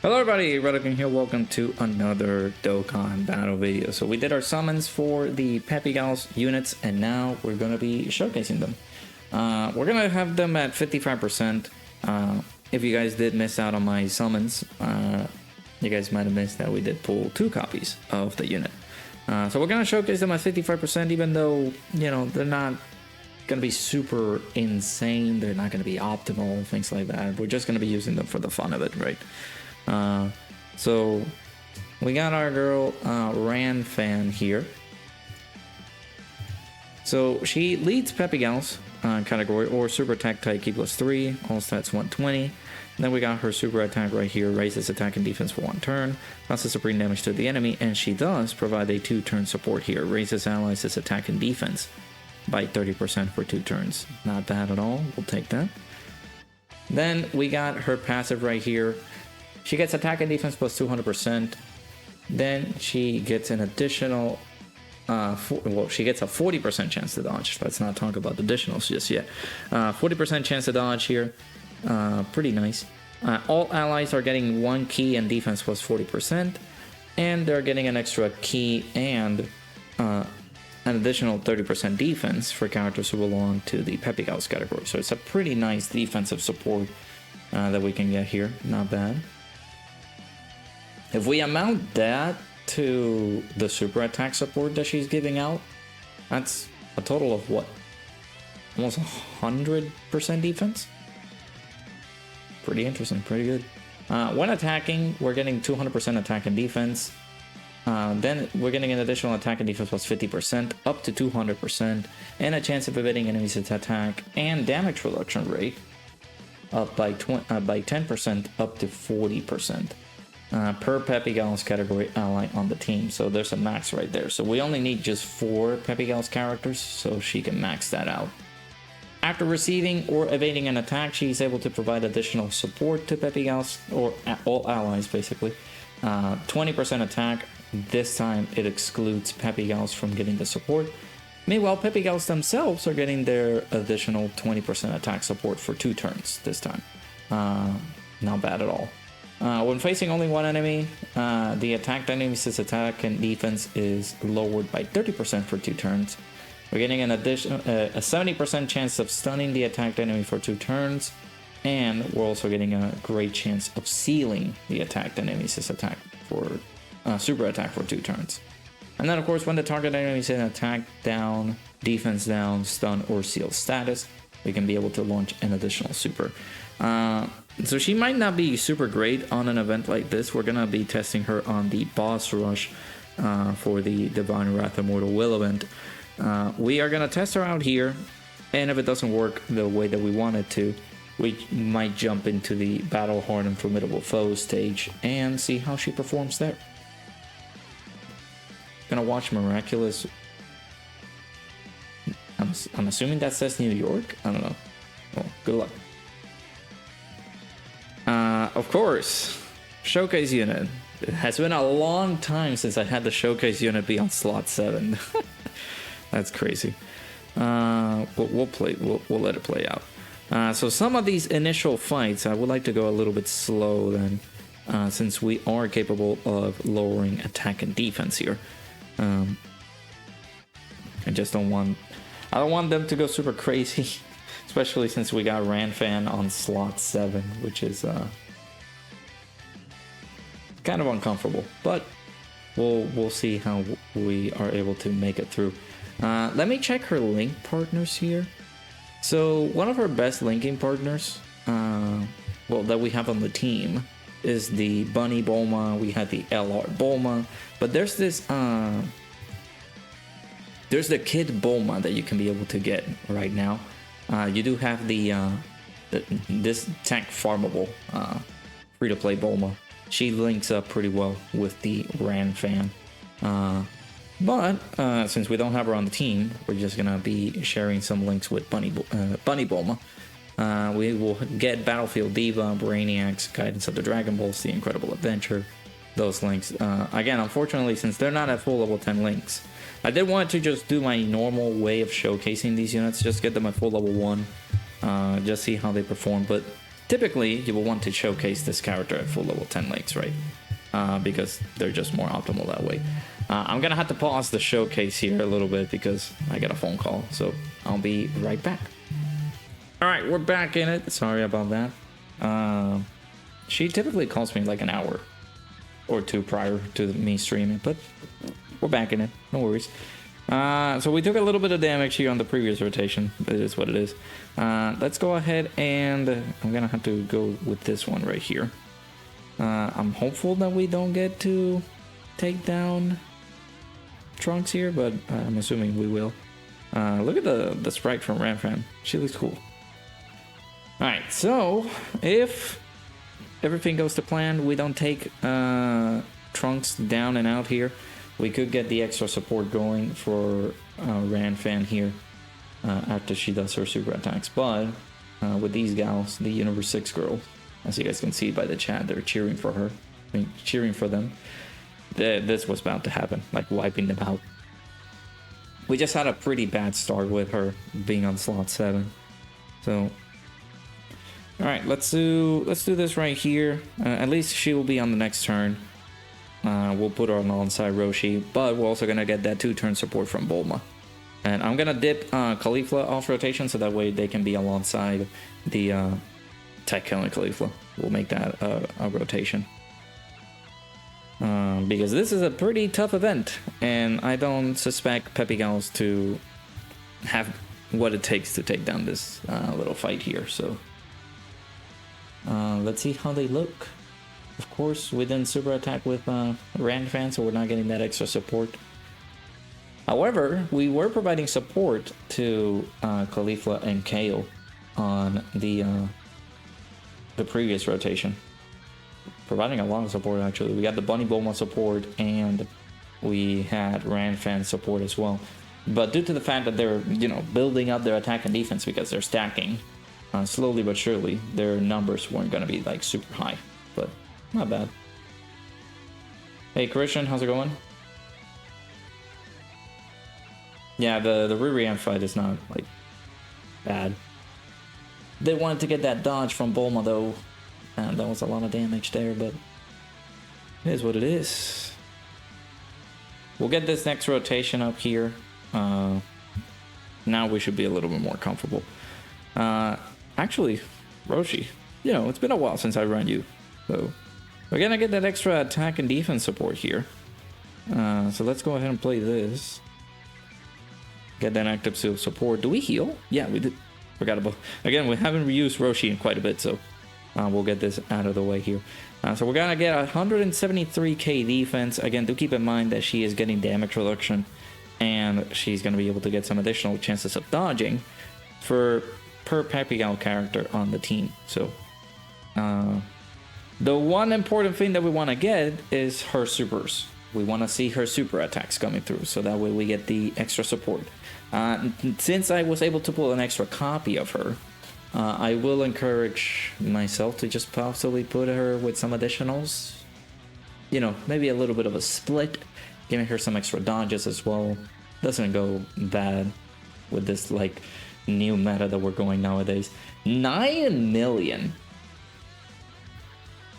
Hello everybody, Dokkan here. Welcome to another Dokkan battle video. So we did our summons for the Peppy Gals units, and now we're going to be showcasing them. We're going to have them at 55%. If you guys did miss out on my summons, you guys might have missed that we did pull 2 copies of the unit. So we're going to showcase them at 55%, even though, you know, they're not going to be super insane. They're not going to be optimal, things like that. We're just going to be using them for the fun of it, right? So we got our girl Ranfan here. So she leads Peppy Gals category, or super attack type key +3, all stats 120. Then we got her super attack right here, raises attack and defense for 1 turn, causes supreme damage to the enemy, and she does provide a 2-turn support here, raises allies' attack and defense by 30% for 2 turns. Not bad at all, we'll take that. Then we got her passive right here. She gets attack and defense plus 200%. Then she gets an additional, she gets a 40% chance to dodge. Let's not talk about the additionals just yet. 40% chance to dodge here. Pretty nice. All allies are getting 1 key and defense plus 40%. And they're getting an extra key and an additional 30% defense for characters who belong to the Peppy Gals category. So it's a pretty nice defensive support that we can get here. Not bad. If we amount that to the super attack support that she's giving out, that's a total of what? Almost 100% defense? Pretty interesting, pretty good. When attacking, we're getting 200% attack and defense. Then we're getting an additional attack and defense plus 50%, up to 200%, and a chance of evading enemies' attack and damage reduction rate up by 10% up to 40%. Per Peppy Gals category ally on the team. So there's a max right there. So we only need just 4 Peppy Gals characters, so she can max that out. After receiving or evading an attack, she's able to provide additional support to Peppy Gals, or all allies basically. 20% attack. This time it excludes Peppy Gals from getting the support. Meanwhile, Peppy Gals themselves are getting their additional 20% attack support for 2 turns this time. Not bad at all. When facing only 1 enemy, the attacked enemy's attack and defense is lowered by 30% for 2 turns. We're getting an additional a 70% chance of stunning the attacked enemy for 2 turns, and we're also getting a great chance of sealing the attacked enemy's attack for super attack for 2 turns. And then, of course, when the target enemy is in attack down, defense down, stun, or seal status, we can be able to launch an additional super. So she might not be super great on an event like this. We're going to be testing her on the boss rush for the Divine Wrath Immortal Will event. We are going to test her out here, and if it doesn't work the way that we want it to, we might jump into the Battle Hard and Formidable Foes stage and see how she performs there. Gonna watch Miraculous. I'm assuming that says New York? I don't know. Well, good luck. Of course, showcase unit. It has been a long time since I had the showcase unit be on slot 7. That's crazy. But we'll let it play out. So some of these initial fights, I would like to go a little bit slow then, since we are capable of lowering attack and defense here. I don't want them to go super crazy, especially since we got Ranfan on slot 7, which is kind of uncomfortable, but we'll see how we are able to make it through. Let me check her link partners here. So one of her best linking partners, that we have on the team, is the Bunny Bulma. We had the LR Bulma, but there's this there's the Kid Bulma that you can be able to get right now. You do have this tank farmable free-to-play Bulma. She links up pretty well with the Ranfan. But since we don't have her on the team, we're just gonna be sharing some links with Bunny Bulma. We will get Battlefield Diva, Brainiacs, Guidance of the Dragon Balls, The Incredible Adventure, those links. Again, unfortunately, since they're not at full level 10 links, I did want to just do my normal way of showcasing these units, just get them at full level 1, just see how they perform. But typically you will want to showcase this character at full level 10 links, right? Because they're just more optimal that way. I'm gonna have to pause the showcase here a little bit because I got a phone call, so I'll be right back. All right, we're back in it. Sorry about that. She typically calls me like an hour or two prior to me streaming, but we're back in it. No worries. So we took a little bit of damage here on the previous rotation. It is what it is. Let's go ahead and I'm gonna have to go with this one right here. I'm hopeful that we don't get to take down Trunks here, but I'm assuming we will. Look at the sprite from Ranfan. She looks cool. Alright, so if everything goes to plan, we don't take Trunks down and out here, we could get the extra support going for Ranfan here after she does her super attacks. But with these gals, the Universe 6 girls, as you guys can see by the chat, they're cheering for her. I mean, cheering for them. This was bound to happen, like wiping them out. We just had a pretty bad start with her being on slot 7. So, all right, let's do this right here. At least she will be on the next turn. We'll put her alongside Roshi, but we're also gonna get that 2-turn support from Bulma. And I'm gonna dip Caulifla off rotation so that way they can be alongside the TEQ and Caulifla. We'll make that a rotation. Because this is a pretty tough event, and I don't suspect Peppy Gals to have what it takes to take down this little fight here. So let's see how they look. Of course, we didn't super attack with Ranfan, so we're not getting that extra support. However, we were providing support to Caulifla and Kale on the previous rotation. Providing a lot of support, actually. We got the Bunny Bulma support, and we had Ranfan support as well. But due to the fact that they're, building up their attack and defense because they're stacking, slowly but surely, their numbers weren't going to be, like, super high. But not bad. Hey, Christian, how's it going? Yeah, the Ririam fight is not, like, bad. They wanted to get that dodge from Bulma, though. And that was a lot of damage there, but it is what it is. We'll get this next rotation up here. Now we should be a little bit more comfortable. Actually, Roshi, it's been a while since I ran you. So we're gonna get that extra attack and defense support here. So let's go ahead and play this. Get that active seal support. Do we heal? Yeah, we did. Forgot about. Again, we haven't reused Roshi in quite a bit, so we'll get this out of the way here. So we're gonna get 173k defense. Again, do keep in mind that she is getting damage reduction, and she's gonna be able to get some additional chances of dodging per Peppy Gal character on the team. So the one important thing that we want to get is her supers. We want to see her super attacks coming through, so that way we get the extra support. Since I was able to pull an extra copy of her, I will encourage myself to just possibly put her with some additionals. Maybe a little bit of a split, giving her some extra dodges as well. Doesn't go bad with this, like, new meta that we're going nowadays. 9 million.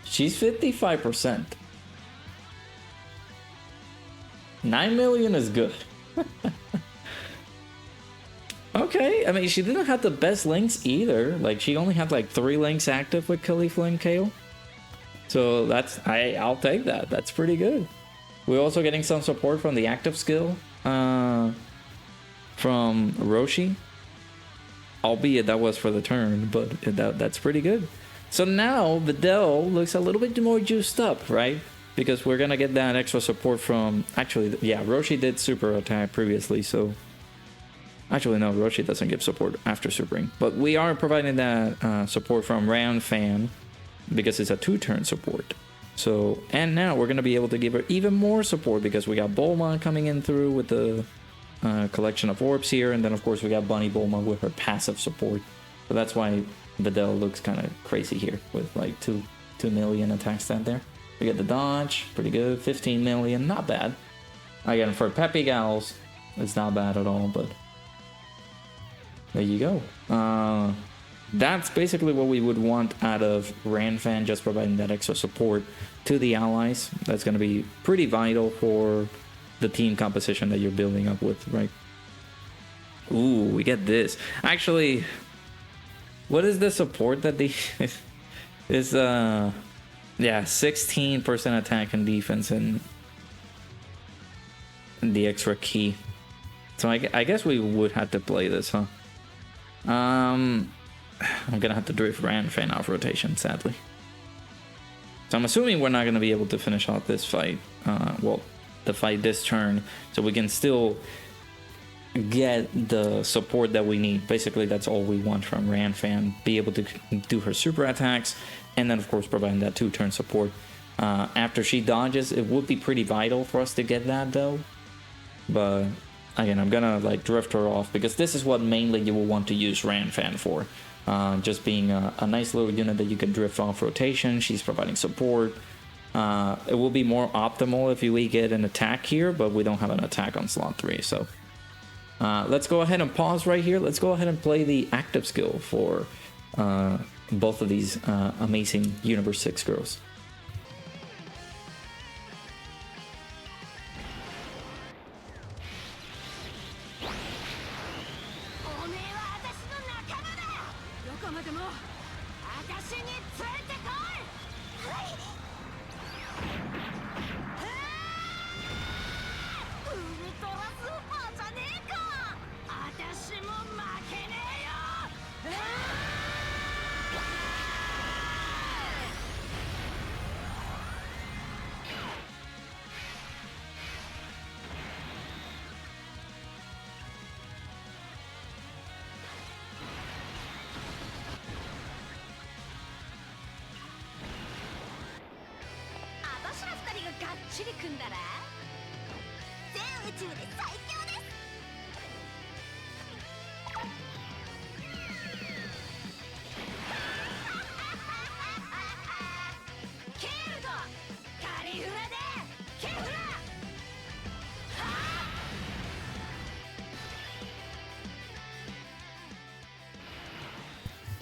She's 55%. 9 million is good. Okay, I mean, she didn't have the best links either. Like, she only had like 3 links active with Caulifla and Kale. So I'll take that. That's pretty good. We're also getting some support from the active skill from Roshi. Albeit that was for the turn, but that's pretty good. So now Videl looks a little bit more juiced up, right? Because we're gonna get that extra support from... Actually, yeah, Roshi did super attack previously, so... Actually, no, Roshi doesn't give support after supering. But we are providing that support from Ranfan because it's a 2-turn support. So, and now we're going to be able to give her even more support because we got Bulma coming in through with the collection of orbs here. And then, of course, we got Bunny Bulma with her passive support. So that's why Videl looks kind of crazy here with like 2 million attack stat there. We get the dodge, pretty good. 15 million, not bad. Again, for Peppy Gals, it's not bad at all, but... There you go. that's basically what we would want out of Ranfan, just providing that extra support to the allies. That's going to be pretty vital for the team composition that you're building up with, right? Ooh, we get this. Actually, what is the support that the is yeah, 16% attack and defense and the extra key. So I guess we would have to play this, huh? I'm gonna have to drift Ranfan off rotation, sadly. So I'm assuming we're not gonna be able to finish off this fight. Well, the fight this turn, so we can still get the support that we need. Basically, that's all we want from Ranfan. Be able to do her super attacks, and then of course providing that 2-turn support. After she dodges, it would be pretty vital for us to get that though. But again, I'm gonna like drift her off because this is what mainly you will want to use Ranfan for. Just being a nice little unit that you can drift off rotation. She's providing support. It will be more optimal if we get an attack here, but we don't have an attack on slot 3, so let's go ahead and pause right here. Let's go ahead and play the active skill for both of these amazing Universe 6 girls.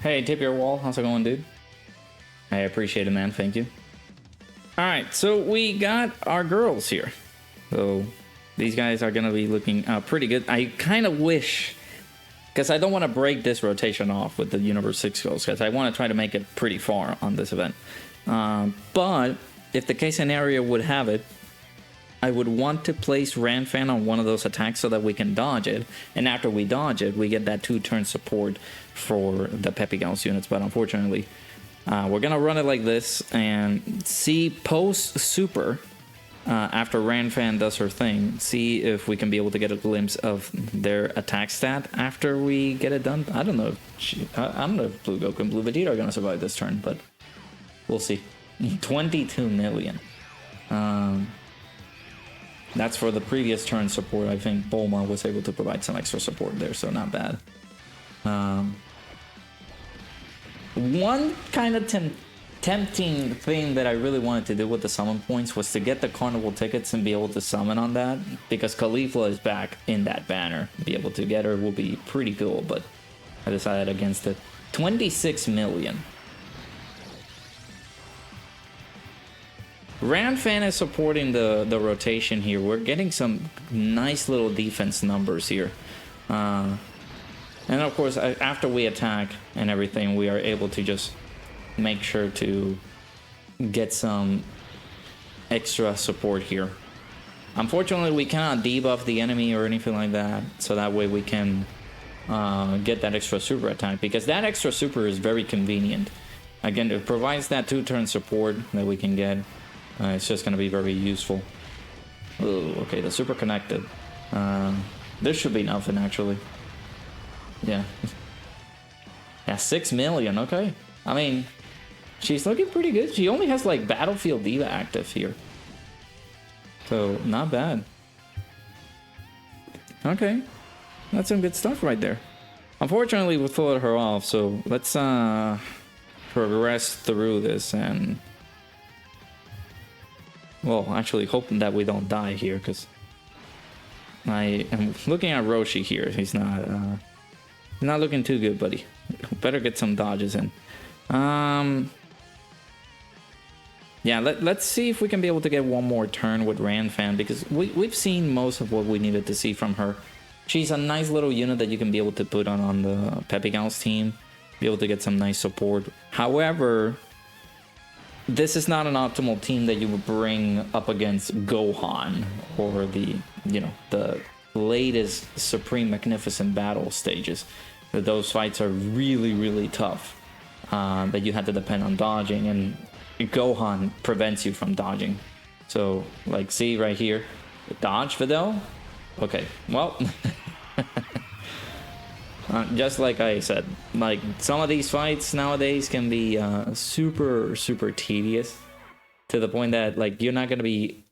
Hey, Tip Your Wall, how's it going, dude? I appreciate it, man. Thank you. All right, so we got our girls here. So these guys are going to be looking pretty good. I kind of wish, because I don't want to break this rotation off with the Universe 6 girls, because I want to try to make it pretty far on this event. But if the case scenario would have it, I would want to place Ranfan on one of those attacks so that we can dodge it. And after we dodge it, we get that 2-turn support for the Peppy Gauss units. But unfortunately, we're going to run it like this and see post-super, after Ranfan does her thing, see if we can be able to get a glimpse of their attack stat after we get it done. I don't know if Blue Goku and Blue Vegeta are going to survive this turn, but we'll see. 22 million. That's for the previous turn support. I think Bulma was able to provide some extra support there, so not bad. One kind of tempting thing that I really wanted to do with the summon points was to get the carnival tickets and be able to summon on that, because Caulifla is back in that banner. Be able to get her will be pretty cool, but I decided against it. 26 million. Ranfan is supporting the rotation here. We're getting some nice little defense numbers here. And of course, after we attack and everything, we are able to just make sure to get some extra support here. Unfortunately, we cannot debuff the enemy or anything like that, so that way we can get that extra super attack, because that extra super is very convenient. Again, it provides that 2-turn support that we can get. It's just going to be very useful. Ooh, okay, the super connected. This should be nothing, actually. Yeah. Yeah, 6 million, okay. I mean, she's looking pretty good. She only has, like, Battlefield Diva active here. So, not bad. Okay. That's some good stuff right there. Unfortunately, we pulled her off, so let's progress through this and... Well, actually, hoping that we don't die here, because I am looking at Roshi here. He's not looking too good, buddy. Better get some dodges in. Yeah, let's see if we can be able to get one more turn with Ranfan, because we've seen most of what we needed to see from her. She's a nice little unit that you can be able to put on the Peppy Gal's team, be able to get some nice support. However, this is not an optimal team that you would bring up against Gohan or the, you know, the latest Supreme Magnificent Battle stages. Those fights are really, really tough, that you have to depend on dodging, and Gohan prevents you from dodging. So, like, see right here, dodge, Videl? Okay, well, just like I said, like, some of these fights nowadays can be super, super tedious, to the point that, like, you're not going to be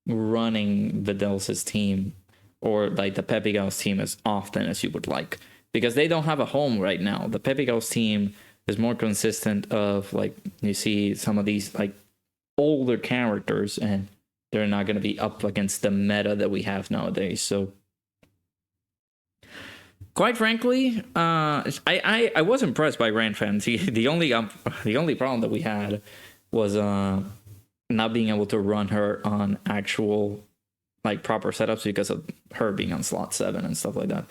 running Videl's team or, like, the Peppy Gal's team as often as you would like, because they don't have a home right now. The Peppy Gal's team is more consistent of, like, you see some of these, like, older characters, and they're not going to be up against the meta that we have nowadays. So, quite frankly, I was impressed by Ranfan. The only problem that we had was not being able to run her on actual, like, proper setups because of her being on slot 7 and stuff like that.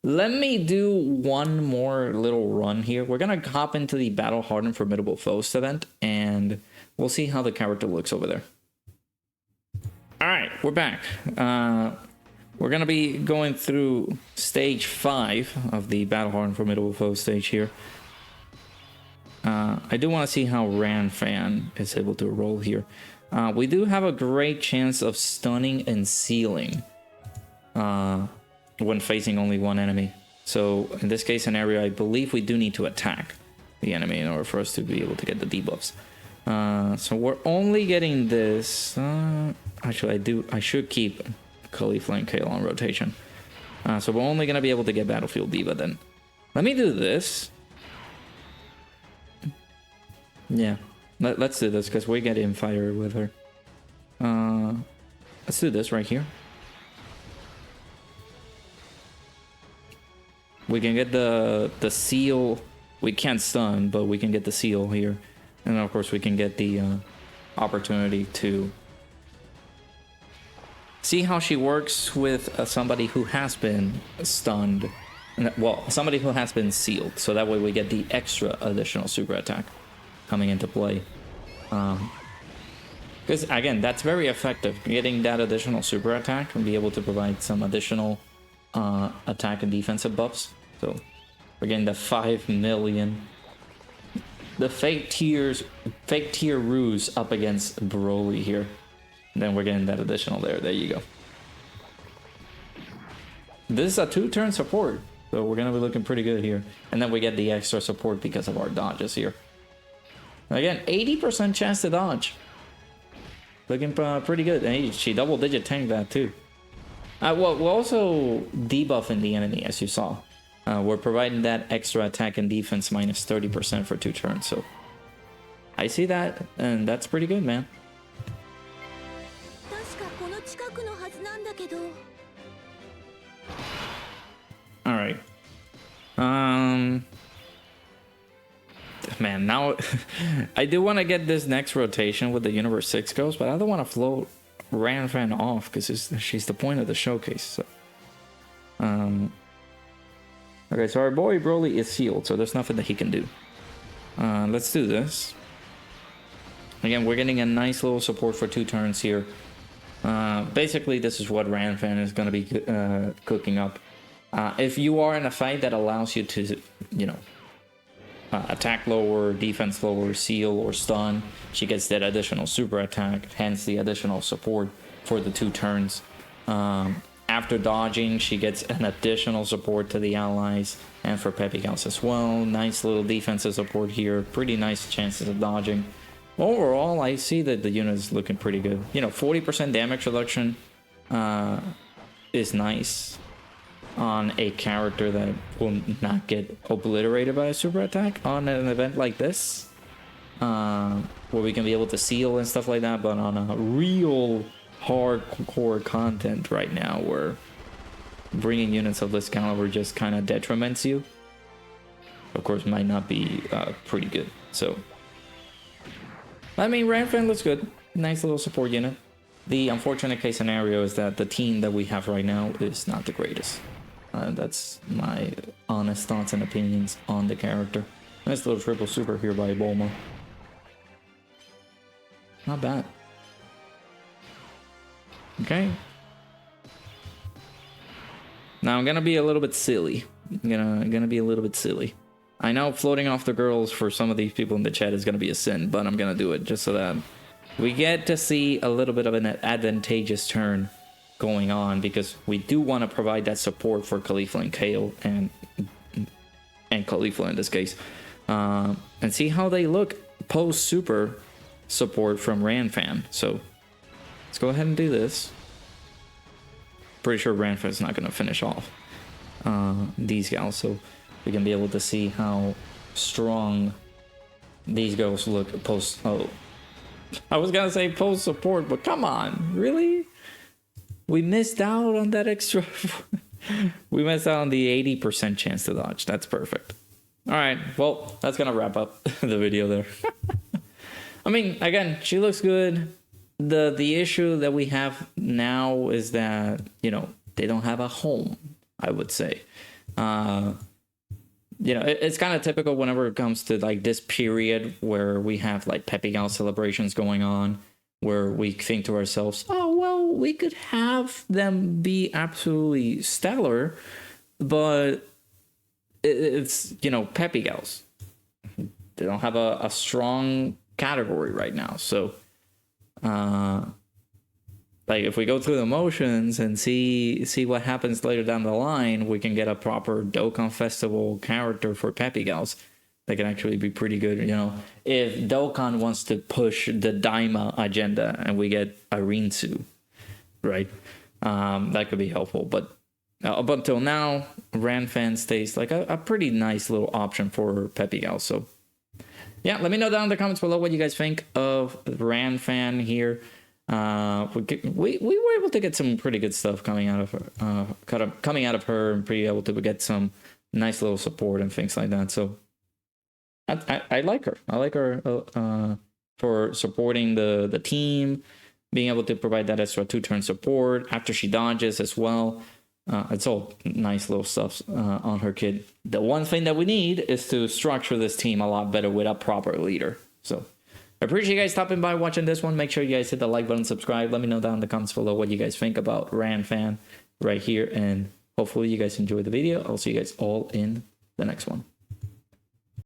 Let me do one more little run here. We're going to hop into the Battle Hardened Formidable Foes event, and we'll see how the character looks over there. Alright, we're back. We're going to be going through stage 5 of the Battle Hardened Formidable Foes stage here. I do want to see how Ranfan is able to roll here. We do have a great chance of stunning and sealing when facing only one enemy. So in this case scenario, I believe we do need to attack the enemy in order for us to be able to get the debuffs. So we're only getting this. Actually, I should keep Caulifla and Kale on rotation. So we're only going to be able to get Battlefield Diva then. Let me do this. Yeah, let's do this because we get in fire with her. Let's do this right here. We can get the seal. We can't stun, but we can get the seal here. And of course we can get the opportunity to see how she works with somebody who has been stunned. Well, somebody who has been sealed. So that way we get the extra additional super attack coming into play. Because again, that's very effective. Getting that additional super attack and be able to provide some additional attack and defensive buffs. So we're getting the 5 million. The fake tier ruse up against Broly here. And then we're getting that additional there. There you go. This is a 2-turn support. So we're going to be looking pretty good here. And then we get the extra support because of our dodges here. Again, 80% chance to dodge. Looking pretty good. And she double-digit tanked that too. Well, we're also debuffing the enemy, as you saw. We're providing that extra attack and defense minus 30% for 2 turns. So I see that, and that's pretty good, man. All right. Man, now I do want to get this next rotation with the Universe 6 Ghost, but I don't want to float Ranfan off because she's the point of the showcase. So. Okay, so our boy Broly is sealed, so there's nothing that he can do. Let's do this. Again, we're getting a nice little support for 2 turns here. Basically, this is what Ranfan is going to be cooking up. If you are in a fight that allows you to, you know, attack lower, defense lower, seal, or stun, she gets that additional super attack, hence the additional support for the 2 turns. After dodging, she gets an additional support to the allies and for Peppy Gals as well. Nice little defensive support here. Pretty nice chances of dodging. Overall, I see that the unit is looking pretty good. You know, 40% damage reduction is nice on a character that will not get obliterated by a super attack on an event like this. Where we can be able to seal and stuff like that, but on a real hardcore content right now where bringing units of this caliber just kind of detriments you. of course, might not be pretty good. So, I mean, Ranfan looks good. Nice little support unit. The unfortunate case scenario is that the team that we have right now is not the greatest. That's my honest thoughts and opinions on the character. Nice little triple super here by Bulma. Not bad. Okay. Now I'm gonna be a little bit silly. I'm gonna be a little bit silly. I know floating off the girls for some of these people in the chat is gonna be a sin, but I'm gonna do it just so that we get to see a little bit of an advantageous turn going on, because we do want to provide that support for Khalifa and Kale and Khalifa in this case, and see how they look post super support from Ranfan. So let's go ahead and do this. Pretty sure Ranfan is not going to finish off these gals, so we can be able to see how strong these girls look post. Oh, I was gonna say post support, but come on, really? We missed out on that extra. We missed out on the 80% chance to dodge. That's perfect. All right, well, that's gonna wrap up the video there. I mean, again, she looks good. The issue that we have now is that, you know, they don't have a home, I would say. You know, it's kind of typical whenever it comes to like this period where we have like Peppy Gal celebrations going on, where we think to ourselves, oh, well, we could have them be absolutely stellar, but it's, you know, Peppy Gals. They don't have a strong category right now. So, like if we go through the motions and see what happens later down the line, we can get a proper Dokkan Festival character for Peppy Gals that can actually be pretty good. You know, if Dokkan wants to push the Daima agenda and we get a Rinsu, right? That could be helpful. But up until now, Ranfan stays like a pretty nice little option for Peppy Gals. So yeah, let me know down in the comments below what you guys think of Ranfan here. We were able to get some pretty good stuff coming out of her, and pretty able to get some nice little support and things like that. So I like her. I like her for supporting the team, being able to provide that extra 2-turn support after she dodges as well. It's all nice little stuff on her kit. The one thing that we need is to structure this team a lot better with a proper leader. So I appreciate you guys stopping by watching this one. Make sure you guys hit the like button, subscribe. Let me know down in the comments below what you guys think about Ranfan right here. And hopefully you guys enjoyed the video. I'll see you guys all in the next one.